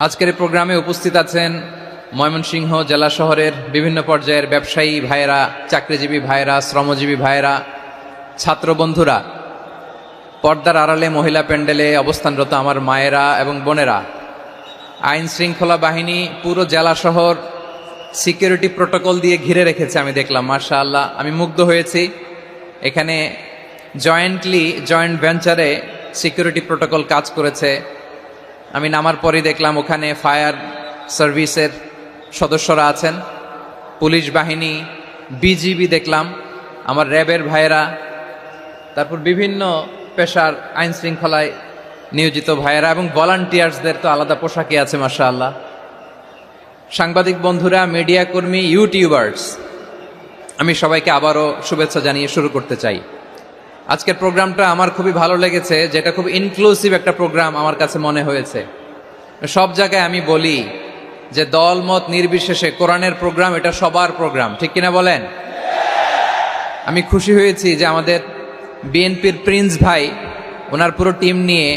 আজকের এই প্রোগ্রামে উপস্থিত আছেন ময়মনসিংহ জেলা শহরের বিভিন্ন পর্যায়ের ব্যবসায়ী ভাইয়েরা, চাকরিজীবী ভাইয়েরা, শ্রমজীবী ভাইয়েরা, ছাত্র বন্ধুরা, পর্দার আড়ালে মহিলা প্যান্ডেলে অবস্থানরত আমার মায়েরা এবং বোনেরা। আইন শৃঙ্খলা বাহিনী পুরো জেলা শহর সিকিউরিটি প্রোটোকল দিয়ে ঘিরে রেখেছে, আমি দেখলাম। মাশাআল্লাহ, আমি মুগ্ধ হয়েছি। এখানে জয়েন্ট ভেঞ্চারে সিকিউরিটি প্রোটোকল কাজ করেছে। আমি নামার পরই দেখলাম ওখানে ফায়ার সার্ভিসের সদস্যরা আছেন, পুলিশ বাহিনী, বিজিবি দেখলাম, আমার র্যাবের ভাইয়েরা, তারপর বিভিন্ন পেশার আইন শৃঙ্খলায় নিয়োজিত ভাইয়েরা এবং ভলান্টিয়ার্সদের তো আলাদা পোশাকই আছে মাশাআল্লাহ। সাংবাদিক বন্ধুরা, মিডিয়া কর্মী, ইউটিউবার্স, আমি সবাইকে আবারও শুভেচ্ছা জানিয়ে শুরু করতে চাই। আজকের প্রোগ্রামটা আমার খুবই ভালো লেগেছে, যেটা খুব ইনক্লুসিভ একটা প্রোগ্রাম আমার কাছে মনে হয়েছে। সব জায়গায় আমি বলি যে দল মত নির্বিশেষে কোরআনের প্রোগ্রাম এটা সবার প্রোগ্রাম, ঠিক কিনা বলেন? আমি খুশি হয়েছি যে আমাদের বিএনপির প্রিন্স ভাই ওনার পুরো টিম নিয়ে,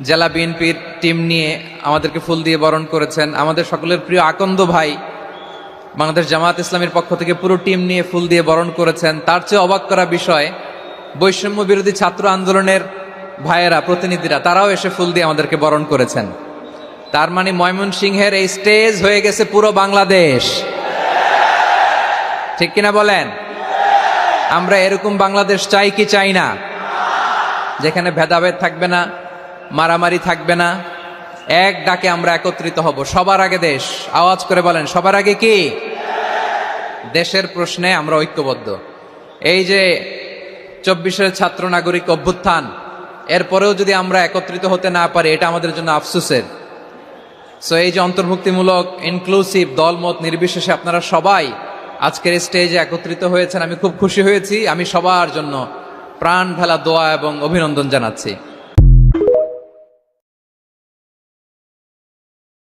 জেলা বিএনপির টিম নিয়ে আমাদেরকে ফুল দিয়ে বরণ করেছেন। আমাদের সকলের প্রিয় আকন্দ ভাই বাংলাদেশ জামায়াত ইসলামীর পক্ষ থেকে পুরো টিম নিয়ে ফুল দিয়ে বরণ করেছেন। তার চেয়ে অবাক করা বিষয়, বৈষম্য বিরোধী ছাত্র আন্দোলনের ভাইয়েরা, প্রতিনিধিরা, তারাও এসে ফুল দিয়ে আমাদেরকে বরণ করেছেন। তার মানে ময়মনসিংহের এই স্টেজ হয়ে গেছে পুরো বাংলাদেশ, ঠিক কিনা বলেন? আমরা এরকম বাংলাদেশ চাই কি চাই না? যেখানে ভেদাভেদ থাকবে না, মারামারি থাকবে না, এক ডাকে আমরা একত্রিত হব। সবার আগে দেশ, আওয়াজ করে বলেন, সবার আগে কি? দেশের প্রশ্নে আমরা ঐক্যবদ্ধ। এই যে 24-এর ছাত্র নাগরিক অভ্যুত্থান, এরপরেও যদি আমরা একত্রিত হতে না পারি, এটা আমাদের জন্য আফসোসের। সো এই যে অন্তর্ভুক্তিমূলক ইনক্লুসিভ দলমত নির্বিশেষে আপনারা সবাই আজকের স্টেজে একত্রিত হয়েছেন, আমি খুব খুশি হয়েছি। আমি সবার জন্য প্রাণ ঢালা দোয়া এবং অভিনন্দন জানাচ্ছি।